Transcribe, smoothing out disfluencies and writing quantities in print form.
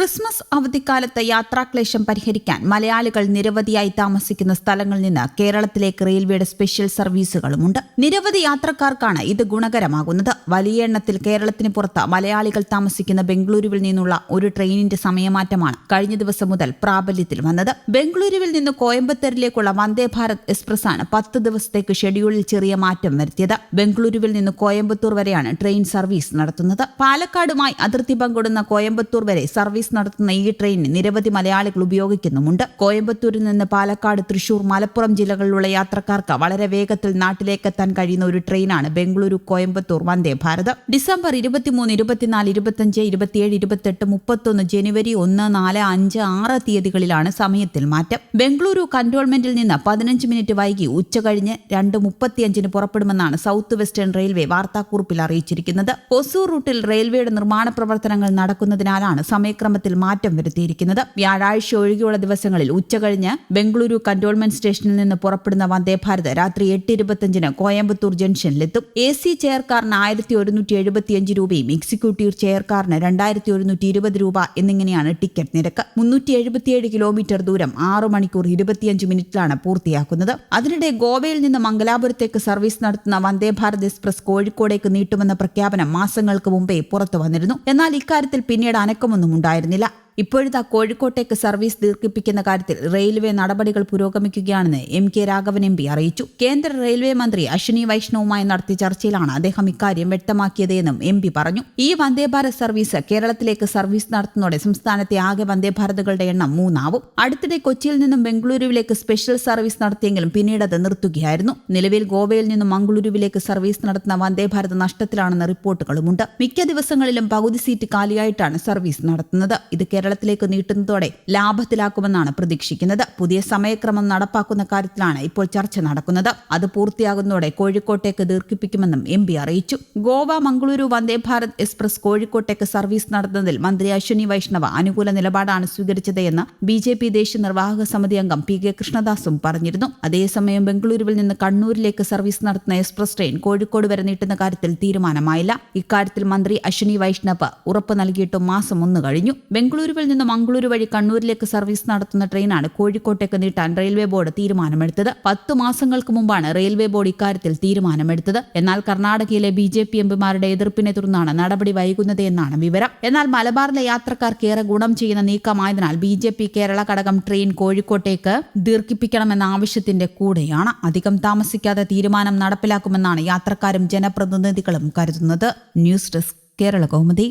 Christmas അവധിക്കാലത്ത് യാത്രാക്ലേശം പരിഹരിക്കാൻ മലയാളികൾ നിരവധിയായി താമസിക്കുന്ന സ്ഥലങ്ങളിൽ നിന്ന് കേരളത്തിലേക്ക് റെയിൽവേയുടെ സ്പെഷ്യൽ സർവീസുകളുമുണ്ട്. നിരവധി യാത്രക്കാർക്കാണ് ഇത് ഗുണകരമാകുന്നത്. വലിയ എണ്ണത്തിൽ കേരളത്തിന് പുറത്ത് മലയാളികൾ താമസിക്കുന്ന ബംഗളൂരുവിൽ നിന്നുള്ള ഒരു ട്രെയിനിന്റെ സമയമാറ്റമാണ് കഴിഞ്ഞ ദിവസം മുതൽ പ്രാബല്യത്തിൽ വന്നത്. ബംഗളൂരുവിൽ നിന്ന് കോയമ്പത്തൂരിലേക്കുള്ള വന്ദേ ഭാരത് എക്സ്പ്രസ് ആണ് 10 ദിവസത്തേക്ക് ഷെഡ്യൂളിൽ ചെറിയ മാറ്റം വരുത്തിയത്. ബംഗളൂരുവിൽ നിന്ന് കോയമ്പത്തൂർ വരെയാണ് ട്രെയിൻ സർവീസ് നടത്തുന്നത്. പാലക്കാടുമായി അതിർത്തി പങ്കിടുന്ന കോയമ്പത്തൂർ വരെ സർവീസ് നടത്തുന്ന ഈ ട്രെയിൻ നിരവധി മലയാളികൾ ഉപയോഗിക്കുന്നുമുണ്ട്. കോയമ്പത്തൂരിൽ നിന്ന് പാലക്കാട്, തൃശൂർ, മലപ്പുറം ജില്ലകളിലുള്ള യാത്രക്കാർക്ക് വളരെ വേഗത്തിൽ നാട്ടിലേക്ക് എത്താൻ കഴിയുന്ന ഒരു ട്രെയിനാണ് ബംഗളൂരു കോയമ്പത്തൂർ വന്ദേ ഭാരത്. ഡിസംബർ 23, 24, 25, 27, 28, 31, ജനുവരി 1, 4, 5, 6 തീയതികളിലാണ് സമയത്തിൽ മാറ്റം. ബംഗളൂരു കന്റോൺമെന്റിൽ നിന്ന് 15 മിനിറ്റ് വൈകി ഉച്ചകഴിഞ്ഞ് 2:35 പുറപ്പെടുമെന്നാണ് സൗത്ത് വെസ്റ്റേൺ റെയിൽവേ വാർത്താക്കുറിപ്പിൽ അറിയിച്ചിരിക്കുന്നത്. ഹൊസൂർ റൂട്ടിൽ റെയിൽവേയുടെ നിർമ്മാണ പ്രവർത്തനങ്ങൾ നടക്കുന്നതിനാലാണ് സമയക്രമത്തിൽ മാറ്റം വരുത്തിയിരിക്കുന്നത്. വ്യാഴാഴ്ച ഒഴികെയുള്ള ദിവസങ്ങളിൽ ഉച്ചകഴിഞ്ഞ് ബംഗളൂരു കന്റോൺമെന്റ് സ്റ്റേഷനിൽ നിന്ന് പുറപ്പെടുന്ന വന്ദേ ഭാരത് രാത്രി 8:25 കോയമ്പത്തൂർ ജംഗ്ഷനിലെത്തും. AC ചെയർകാറിന് 1175 രൂപയും എക്സിക്യൂട്ടീവ് ചെയർകാറിന് 2120 രൂപ എന്നിങ്ങനെയാണ് ടിക്കറ്റ് നിരക്ക്. 377 കിലോമീറ്റർ ദൂരം 6 മണിക്കൂർ 25 മിനിറ്റിലാണ് പൂർത്തിയാക്കുന്നത്. അതിനിടെ ഗോവയിൽ നിന്ന് മംഗലാപുരത്തേക്ക് സർവീസ് നടത്തുന്ന വന്ദേ ഭാരത് എക്സ്പ്രസ് കോഴിക്കോടേക്ക് നീട്ടുമെന്ന പ്രഖ്യാപനം മാസങ്ങൾക്ക് മുമ്പേ പുറത്തു വന്നിരുന്നു. എന്നാൽ ഇക്കാര്യത്തിൽ പിന്നീട് അനക്കമൊന്നും ഉണ്ടായിരുന്നില്ല. ഇപ്പോഴത്തെ കോഴിക്കോട്ടേക്ക് സർവീസ് ദീർഘിപ്പിക്കുന്ന കാര്യത്തിൽ റെയിൽവേ നടപടികൾ പുരോഗമിക്കുകയാണെന്ന് MK രാഘവൻ MP അറിയിച്ചു. കേന്ദ്ര റെയിൽവേ മന്ത്രി അശ്വിനി വൈഷ്ണവുമായി നടത്തിയ ചർച്ചയിലാണ് അദ്ദേഹം ഇക്കാര്യം വ്യക്തമാക്കിയതെന്നും MP പറഞ്ഞു. ഈ വന്ദേ ഭാരത് സർവീസ് കേരളത്തിലേക്ക് സർവീസ് നടത്തുന്നതോടെ സംസ്ഥാനത്തെ ആകെ വന്ദേ ഭാരതുകളുടെ എണ്ണം 3 ആവും. അടുത്തിടെ കൊച്ചിയിൽ നിന്നും ബംഗളൂരുവിലേക്ക് സ്പെഷ്യൽ സർവീസ് നടത്തിയെങ്കിലും പിന്നീട് അത് നിർത്തുകയായിരുന്നു. നിലവിൽ ഗോവയിൽ നിന്നും മംഗളൂരുവിലേക്ക് സർവീസ് നടത്തുന്ന വന്ദേ ഭാരത് നഷ്ടത്തിലാണെന്ന റിപ്പോർട്ടുകളുമുണ്ട്. മിക്ക ദിവസങ്ങളിലും പകുതി സീറ്റ് കാലിയായിട്ടാണ് സർവീസ് നടത്തുന്നത്. ഇത് കേരളത്തിലേക്ക് നീട്ടുന്നതോടെ ലാഭത്തിലാക്കുമെന്നാണ് പ്രതീക്ഷിക്കുന്നത്. പുതിയ സമയക്രമം നടപ്പാക്കുന്ന കാര്യത്തിലാണ് ഇപ്പോൾ ചർച്ച നടക്കുന്നത്. അത് പൂർത്തിയാകുന്നതോടെ കോഴിക്കോട്ടേക്ക് ദീർഘിപ്പിക്കുമെന്നും MP അറിയിച്ചു. ഗോവ മംഗളൂരു വന്ദേ ഭാരത് എക്സ്പ്രസ് കോഴിക്കോട്ടേക്ക് സർവീസ് നടത്തുന്നതിൽ മന്ത്രി അശ്വിനി വൈഷ്ണവ അനുകൂല നിലപാടാണ് സ്വീകരിച്ചത് എന്ന് BJP ദേശീയ നിർവാഹക സമിതി അംഗം PK കൃഷ്ണദാസും പറഞ്ഞിരുന്നു. അതേസമയം ബംഗളൂരുവിൽ നിന്ന് കണ്ണൂരിലേക്ക് സർവീസ് നടത്തുന്ന എക്സ്പ്രസ് ട്രെയിൻ കോഴിക്കോട് വരെ നീട്ടുന്ന കാര്യത്തിൽ തീരുമാനമായില്ല. ഇക്കാര്യത്തിൽ മന്ത്രി അശ്വിനി വൈഷ്ണവ് ഉറപ്പ് നൽകിയിട്ടും മാസം 1 കഴിഞ്ഞു. ബംഗളൂരുവിൽ നിന്ന് മംഗളൂരു വഴി കണ്ണൂരിലേക്ക് സർവീസ് നടത്തുന്ന ട്രെയിനാണ് കോഴിക്കോട്ടേക്ക് നീട്ടാൻ റെയിൽവേ ബോർഡ് തീരുമാനമെടുത്തത്. 10 മാസങ്ങൾക്ക് മുമ്പാണ് റെയിൽവേ ബോർഡ് ഇക്കാര്യത്തിൽ തീരുമാനമെടുത്തത്. എന്നാൽ കർണാടകയിലെ BJP MPമാരുടെ എതിർപ്പിനെ തുടർന്നാണ് നടപടി വൈകുന്നത് എന്നാണ് വിവരം. എന്നാൽ മലബാറിലെ യാത്രക്കാർക്ക് ഏറെ ഗുണം ചെയ്യുന്ന നീക്കമായതിനാൽ BJP കേരള ഘടകം ട്രെയിൻ കോഴിക്കോട്ടേക്ക് ദീർഘിപ്പിക്കണമെന്ന ആവശ്യത്തിന്റെ കൂടെയാണ്. അധികം താമസിക്കാതെ തീരുമാനം നടപ്പിലാക്കുമെന്നാണ് യാത്രക്കാരും ജനപ്രതിനിധികളും കരുതുന്നത്. News desk Kerala Kaumudi.